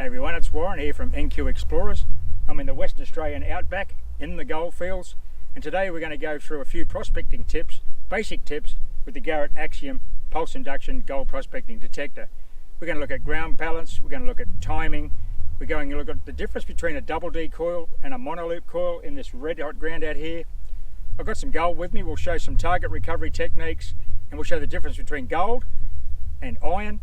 Hey everyone, it's Warren here from NQ Explorers. I'm in the Western Australian outback in the goldfields, and today we're going to go through a few prospecting tips, basic tips with the Garrett Axiom pulse induction gold prospecting detector. We're going to look at ground balance, we're going to look at timing, we're going to look at the difference between a double D coil and a monoloop coil in this red hot ground out here. I've got some gold with me. We'll show some target recovery techniques, and we'll show the difference between gold and iron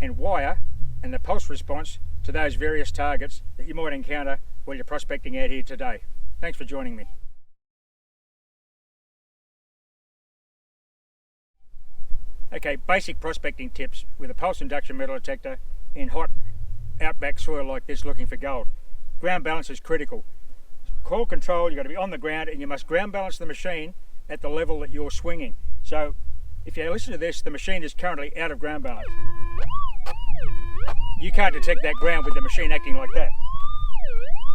and wire and the pulse response to those various targets that you might encounter while you're prospecting out here today. Thanks for joining me. Okay, basic prospecting tips with a pulse induction metal detector in hot outback soil like this looking for gold. Ground balance is critical. Coil control, you've got to be on the ground and you must ground balance the machine at the level that you're swinging. So if you listen to this, the machine is currently out of ground balance. You can't detect that ground with the machine acting like that.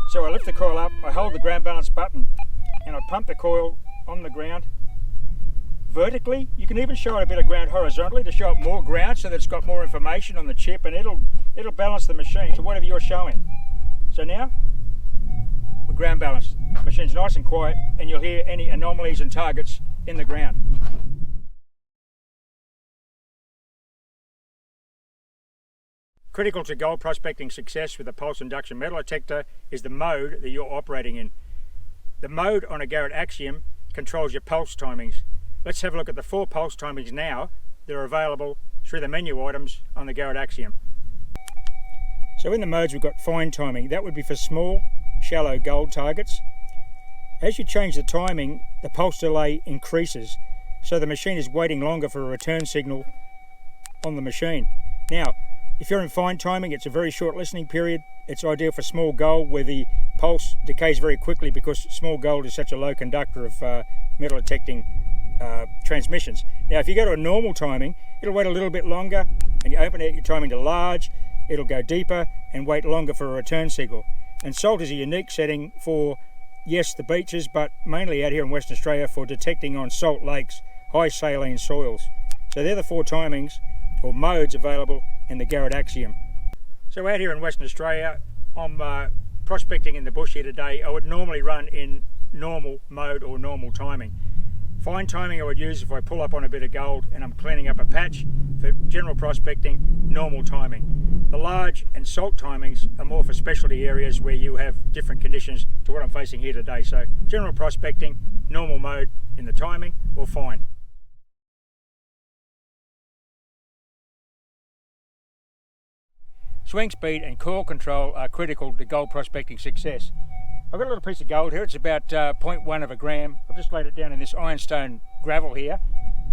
So I lift the coil up, I hold the ground balance button, and I pump the coil on the ground vertically. You can even show it a bit of ground horizontally to show it more ground so that it's got more information on the chip, and it'll balance the machine to whatever you're showing. So now we're ground balanced. The machine's nice and quiet, and you'll hear any anomalies and targets in the ground. Critical to gold prospecting success with a pulse induction metal detector is the mode that you're operating in. The mode on a Garrett Axiom controls your pulse timings. Let's have a look at the 4 pulse timings now that are available through the menu items on the Garrett Axiom. So in the modes we've got fine timing. That would be for small, shallow gold targets. As you change the timing, the pulse delay increases, so the machine is waiting longer for a return signal on the machine. Now, if you're in fine timing, it's a very short listening period. It's ideal for small gold where the pulse decays very quickly because small gold is such a low conductor of metal detecting transmissions. Now, if you go to a normal timing, it'll wait a little bit longer, and you open out your timing to large, it'll go deeper and wait longer for a return signal. And salt is a unique setting for, yes, the beaches, but mainly out here in Western Australia for detecting on salt lakes, high saline soils. So they're the 4 timings or modes available in the Garrett Axiom. So out here in Western Australia, I'm prospecting in the bush here today. I would normally run in normal mode or normal timing. Fine timing I would use if I pull up on a bit of gold and I'm cleaning up a patch. For general prospecting, normal timing. The large and salt timings are more for specialty areas where you have different conditions to what I'm facing here today. So general prospecting, normal mode in the timing, or fine. Swing speed and coil control are critical to gold prospecting success. I've got a little piece of gold here. It's about 0.1 of a gram. I've just laid it down in this ironstone gravel here,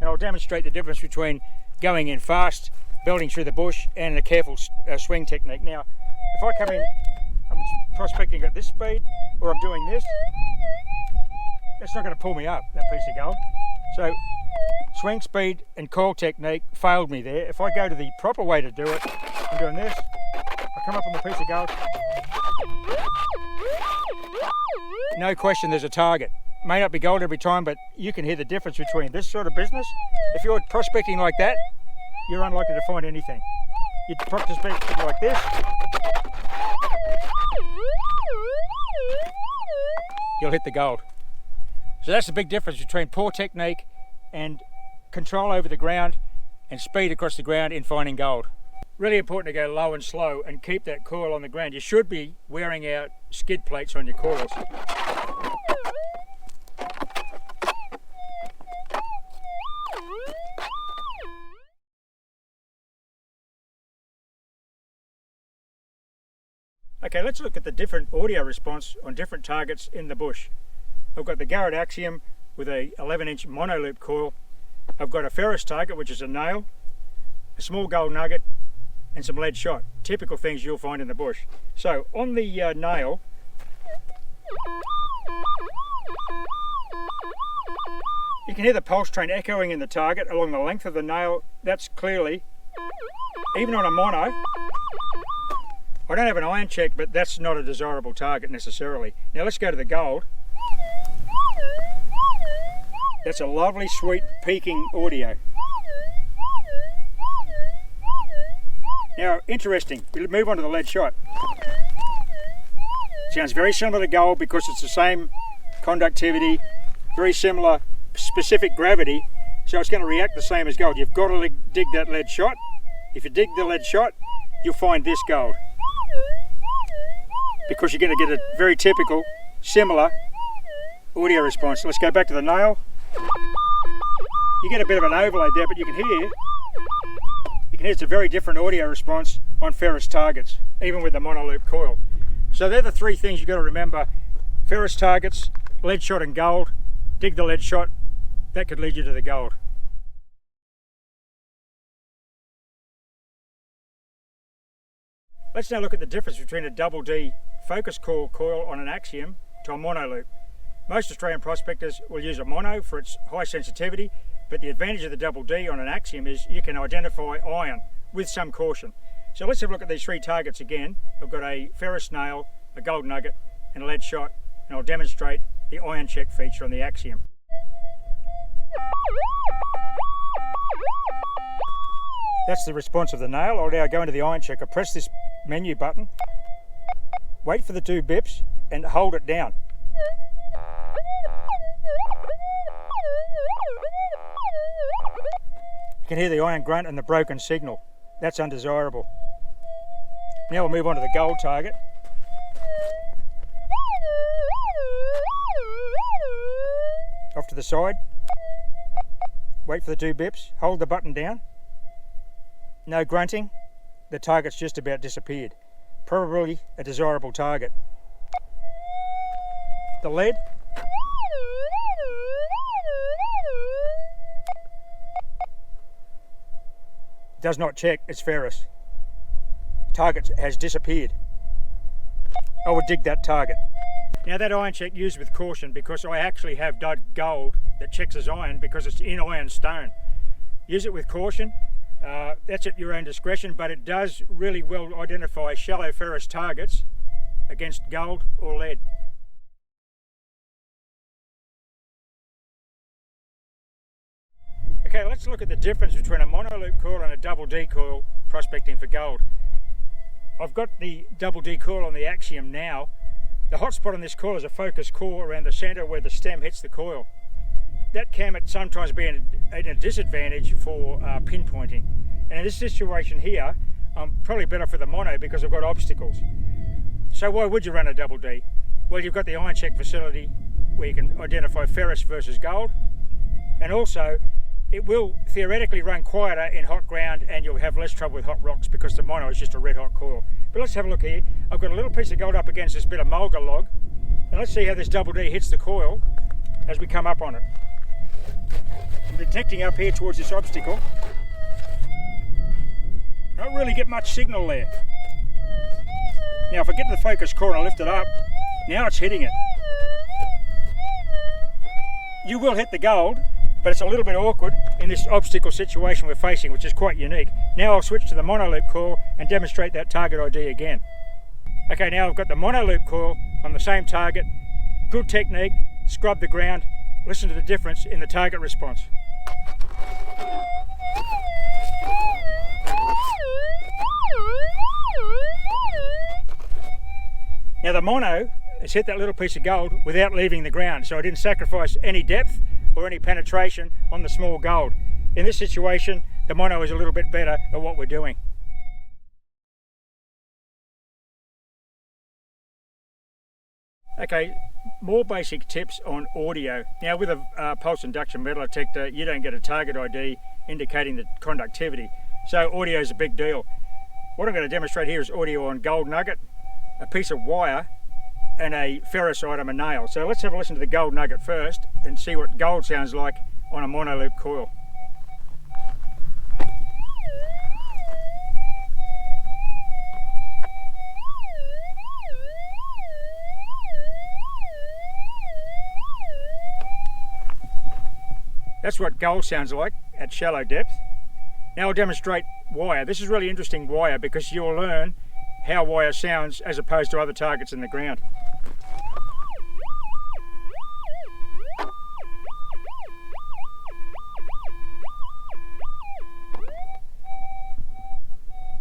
and I'll demonstrate the difference between going in fast, belting through the bush, and a careful swing technique. Now, if I come in, I'm prospecting at this speed, or I'm doing this, that's not going to pull me up, that piece of gold. So, swing speed and coil technique failed me there. If I go to the proper way to do it, I'm doing this, I come up on the piece of gold. No question there's a target. May not be gold every time, but you can hear the difference between this sort of business. If you're prospecting like that, you're unlikely to find anything. You prospect like this, you'll hit the gold. So that's the big difference between poor technique and control over the ground and speed across the ground in finding gold. Really important to go low and slow and keep that coil on the ground. You should be wearing out skid plates on your coils. Okay, let's look at the different audio response on different targets in the bush. I've got the Garrett Axiom with a 11-inch monoloop coil. I've got a ferrous target, which is a nail, a small gold nugget, and some lead shot. Typical things you'll find in the bush. So on the nail, you can hear the pulse train echoing in the target along the length of the nail. That's clearly, even on a mono, I don't have an iron check, but that's not a desirable target necessarily. Now let's go to the gold. That's a lovely, sweet, peaking audio. Now Now, interesting, we'll move on to the lead shot. Sounds very similar to gold because it's the same conductivity, very similar specific gravity, so it's going to react the same as gold. You've got to dig that lead shot. If you dig the lead shot, you'll find this gold, because you're going to get a very typical, similar audio response. Let's go back to the nail. You get a bit of an overlay there, but you can hear it's a very different audio response on ferrous targets, even with the monoloop coil. So they're the three things you've got to remember: ferrous targets, lead shot and gold. Dig the lead shot, that could lead you to the gold. Let's now look at the difference between a double D focus coil on an Axiom to a monoloop. Most Australian prospectors will use a mono for its high sensitivity, but the advantage of the double D on an Axiom is you can identify iron with some caution. So let's have a look at these three targets again. I've got a ferrous nail, a gold nugget, and a lead shot, and I'll demonstrate the iron check feature on the Axiom. That's the response of the nail. I'll now go into the iron check. I press this menu button, wait for the 2 bips, and hold it down. You can hear the iron grunt and the broken signal. That's undesirable. Now we'll move on to the gold target. Off to the side. Wait for the 2 bips. Hold the button down. No grunting. The target's just about disappeared. Probably a desirable target. The lead. Does not check, it's ferrous. Target has disappeared. I would dig that target. Now that iron check used with caution, because I actually have dug gold that checks as iron because it's in iron stone. Use it with caution. That's at your own discretion, but it does really well identify shallow ferrous targets against gold or lead. Okay, let's look at the difference between a monoloop coil and a double D coil prospecting for gold. I've got the double D coil on the Axiom now. The hot spot on this coil is a focus core around the centre where the stem hits the coil. That can sometimes be a disadvantage for pinpointing. And in this situation here, I'm probably better for the mono because I've got obstacles. So why would you run a double D? Well, you've got the iron check facility where you can identify ferrous versus gold, and also it will theoretically run quieter in hot ground and you'll have less trouble with hot rocks because the mono is just a red hot coil. But let's have a look here. I've got a little piece of gold up against this bit of mulga log, and let's see how this double D hits the coil as we come up on it. I'm detecting up here towards this obstacle. Don't really get much signal there. Now if I get to the focus core and I lift it up, now it's hitting it. You will hit the gold, but it's a little bit awkward in this obstacle situation we're facing, which is quite unique. Now I'll switch to the monoloop coil and demonstrate that target ID again. Okay, now I've got the monoloop coil on the same target. Good technique, scrub the ground. Listen to the difference in the target response. Now the mono has hit that little piece of gold without leaving the ground, so I didn't sacrifice any depth or any penetration on the small gold. In this situation, the mono is a little bit better at what we're doing. Okay, more basic tips on audio. Now with a pulse induction metal detector, you don't get a target ID indicating the conductivity, so audio is a big deal. What I'm going to demonstrate here is audio on gold nugget, a piece of wire, and a ferrous item, a nail. So let's have a listen to the gold nugget first and see what gold sounds like on a monoloop coil. That's what gold sounds like at shallow depth. Now I'll demonstrate wire. This is really interesting wire because you'll learn how wire sounds as opposed to other targets in the ground.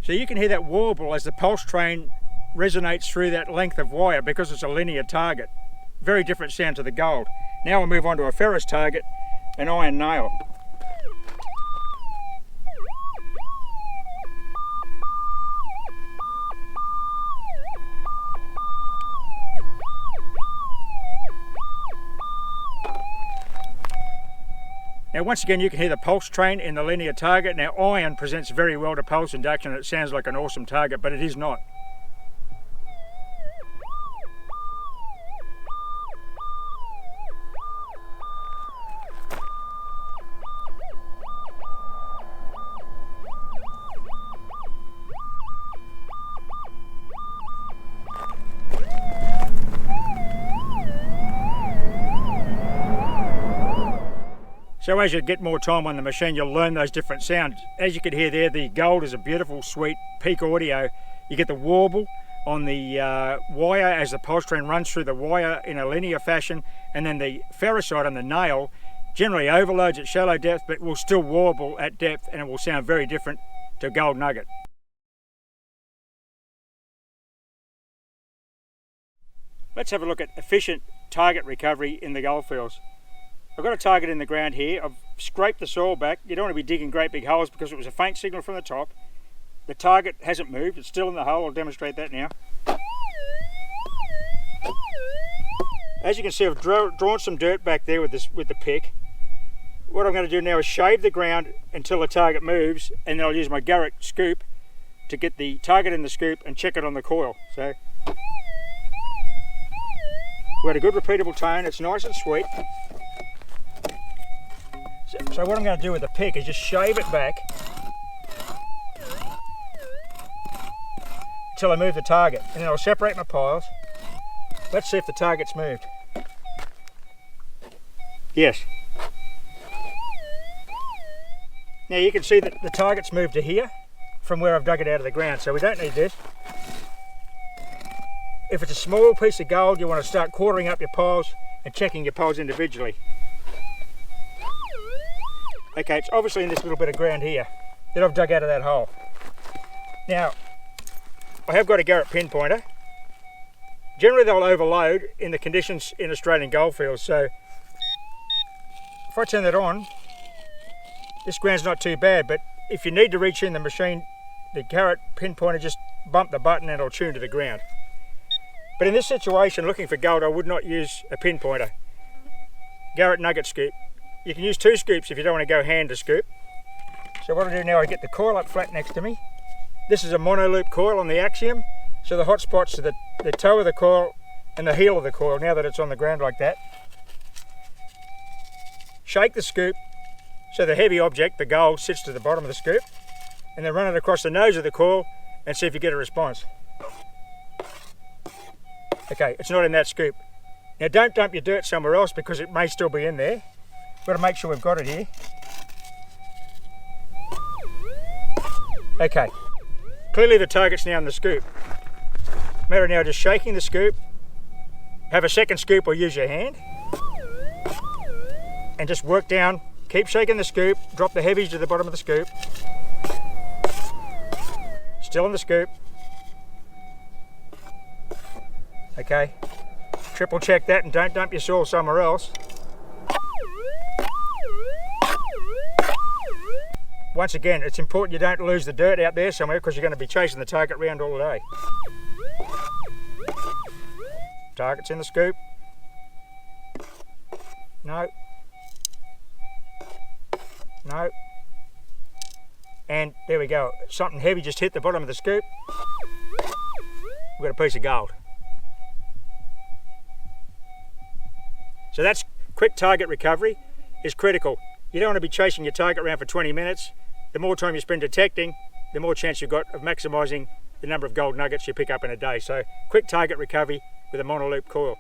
So you can hear that warble as the pulse train resonates through that length of wire because it's a linear target. Very different sound to the gold. Now we'll move on to a ferrous target, an iron nail. Now once again you can hear the pulse train in the linear target. Now iron presents very well to pulse induction. It sounds like an awesome target, but it is not. So as you get more time on the machine, you'll learn those different sounds. As you can hear there, the gold is a beautiful, sweet peak audio. You get the warble on the wire as the pulse train runs through the wire in a linear fashion, and then the ferrocite on the nail generally overloads at shallow depth, but will still warble at depth, and it will sound very different to gold nugget. Let's have a look at efficient target recovery in the goldfields. I've got a target in the ground here. I've scraped the soil back. You don't want to be digging great big holes because it was a faint signal from the top. The target hasn't moved, it's still in the hole. I'll demonstrate that now. As you can see, I've drawn some dirt back there with the pick. What I'm going to do now is shave the ground until the target moves, and then I'll use my Garrett scoop to get the target in the scoop and check it on the coil. So we've got a good repeatable tone, it's nice and sweet. So what I'm going to do with the pick is just shave it back until I move the target, and then I'll separate my piles. Let's see if the target's moved. Yes. Now you can see that the target's moved to here from where I've dug it out of the ground, so we don't need this. If it's a small piece of gold, you want to start quartering up your piles and checking your piles individually. Okay, it's obviously in this little bit of ground here that I've dug out of that hole. Now, I have got a Garrett pinpointer. Generally they'll overload in the conditions in Australian goldfields, so if I turn that on, this ground's not too bad, but if you need to reach in the machine, the Garrett pinpointer, just bump the button and it'll tune to the ground. But in this situation, looking for gold, I would not use a pinpointer. Garrett nugget scoop. You can use 2 scoops if you don't want to go hand to scoop. So what I do now, I get the coil up flat next to me. This is a mono-loop coil on the Axiom, so the hot spots are the toe of the coil and the heel of the coil now that it's on the ground like that. Shake the scoop so the heavy object, the gold, sits to the bottom of the scoop, and then run it across the nose of the coil and see if you get a response. Okay, it's not in that scoop. Now don't dump your dirt somewhere else because it may still be in there. We've got to make sure we've got it here. Okay, clearly the target's now in the scoop. Matter now just shaking the scoop. Have a second scoop or use your hand. And just work down, keep shaking the scoop, drop the heavies to the bottom of the scoop. Still in the scoop. Okay, triple check that and don't dump your soil somewhere else. Once again, it's important you don't lose the dirt out there somewhere because you're going to be chasing the target around all day. Target's in the scoop. No. No. And there we go. Something heavy just hit the bottom of the scoop. We've got a piece of gold. So that's quick target recovery is critical. You don't want to be chasing your target around for 20 minutes. The more time you spend detecting, the more chance you've got of maximising the number of gold nuggets you pick up in a day. So quick target recovery with a mono-loop coil.